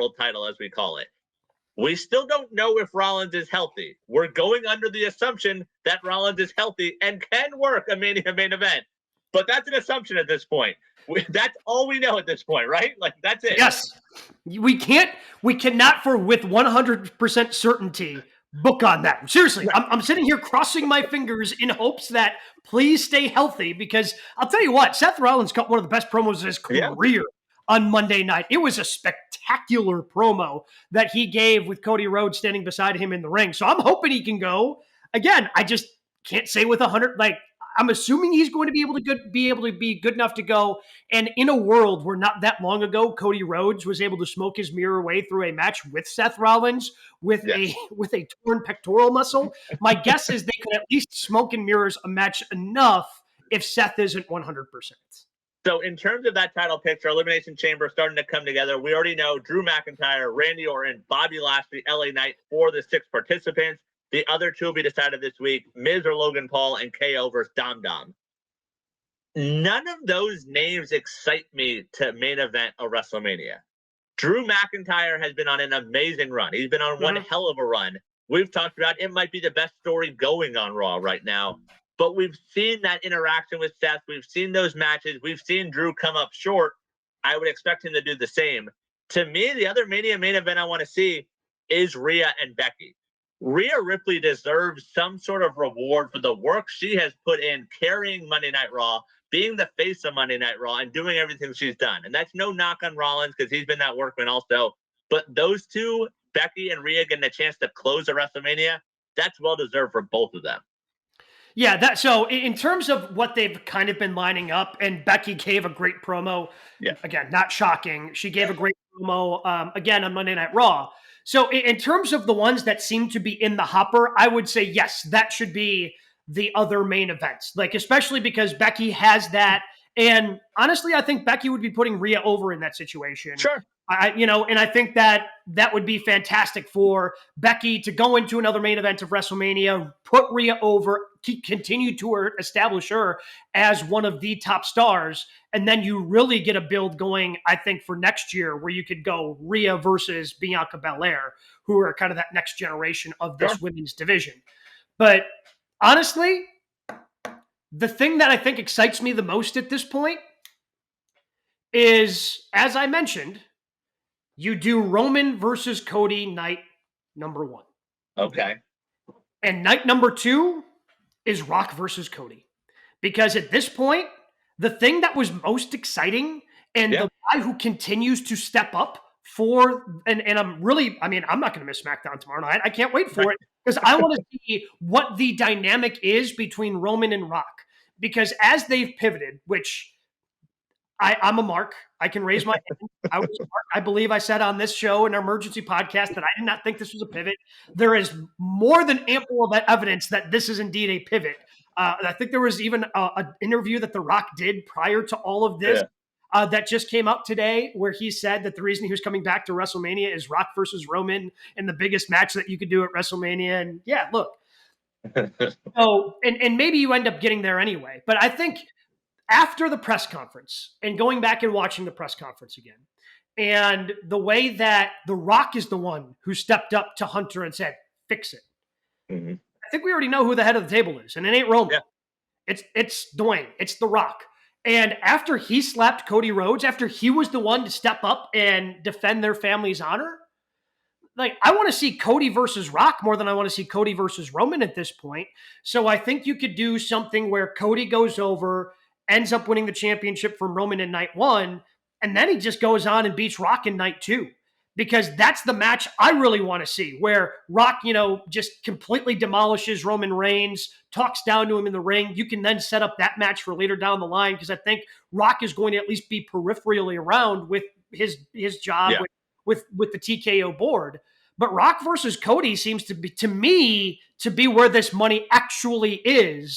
world title, as we call it. We still don't know if Rollins is healthy. We're going under the assumption that Rollins is healthy and can work a Mania main event. But that's an assumption at this point. That's all we know at this point, right? Like, that's it. Yes. We cannot with 100% certainty book on that. Seriously, I'm sitting here crossing my fingers in hopes that please stay healthy, because I'll tell you what, Seth Rollins cut one of the best promos of his career on Monday night. It was a spectacular promo that he gave with Cody Rhodes standing beside him in the ring. So I'm hoping he can go. Again, I just can't say with 100, like, I'm assuming he's going to be able to be good enough to go. And in a world where not that long ago, Cody Rhodes was able to smoke his mirror way through a match with Seth Rollins with a torn pectoral muscle, my guess is they could at least smoke and mirrors a match enough if Seth isn't 100%. So in terms of that title picture, Elimination Chamber starting to come together. We already know Drew McIntyre, Randy Orton, Bobby Lashley, LA Knight for the 6 participants. The other 2 will be decided this week, Miz or Logan Paul, and KO versus Dom Dom. None of those names excite me to main event a WrestleMania. Drew McIntyre has been on an amazing run. He's been on one hell of a run. We've talked about it might be the best story going on Raw right now. But we've seen that interaction with Seth. We've seen those matches. We've seen Drew come up short. I would expect him to do the same. To me, the other Mania main event I want to see is Rhea and Becky. Rhea Ripley deserves some sort of reward for the work she has put in carrying Monday Night Raw, being the face of Monday Night Raw, and doing everything she's done. And that's no knock on Rollins, because he's been that workman also. But those 2, Becky and Rhea, getting a chance to close a WrestleMania, that's well-deserved for both of them. Yeah, so in terms of what they've kind of been lining up, and Becky gave a great promo. Yeah. Again, not shocking. She gave a great promo, again, on Monday Night Raw. So in terms of the ones that seem to be in the hopper, I would say, yes, that should be the other main events. Like, especially because Becky has that. And honestly, I think Becky would be putting Rhea over in that situation. Sure. And I think that would be fantastic for Becky to go into another main event of WrestleMania, put Rhea over, continue to establish her as one of the top stars. And then you really get a build going, I think, for next year, where you could go Rhea versus Bianca Belair, who are kind of that next generation of this women's division. But honestly, the thing that I think excites me the most at this point is, as I mentioned, you do Roman versus Cody night number 1. Okay. And night number 2 is Rock versus Cody. Because at this point, the thing that was most exciting, and the guy who continues to step up and I'm not going to miss SmackDown tomorrow night. I can't wait for it, because I want to see what the dynamic is between Roman and Rock. Because as they've pivoted, which I'm a mark. I can raise my hand. I was a mark. I believe I said on this show, in our emergency podcast, that I did not think this was a pivot. There is more than ample of evidence that this is indeed a pivot. I think there was even an interview that The Rock did prior to all of this that just came out today, where he said that the reason he was coming back to WrestleMania is Rock versus Roman, and the biggest match that you could do at WrestleMania. And yeah, look. So, and maybe you end up getting there anyway. But I think after the press conference, and going back and watching the press conference again, and the way that The Rock is the one who stepped up to Hunter and said, "Fix it." Mm-hmm. I think we already know who the head of the table is, and it ain't Roman. Yeah. It's Dwayne. It's The Rock. And after he slapped Cody Rhodes, after he was the one to step up and defend their family's honor, like, I want to see Cody versus Rock more than I want to see Cody versus Roman at this point. So I think you could do something where Cody goes over, ends up winning the championship from Roman in night 1, and then he just goes on and beats Rock in night 2. Because that's the match I really want to see, where Rock, just completely demolishes Roman Reigns, talks down to him in the ring. You can then set up that match for later down the line, because I think Rock is going to at least be peripherally around with his job with the TKO board. But Rock versus Cody seems to be, to me, to be where this money actually is.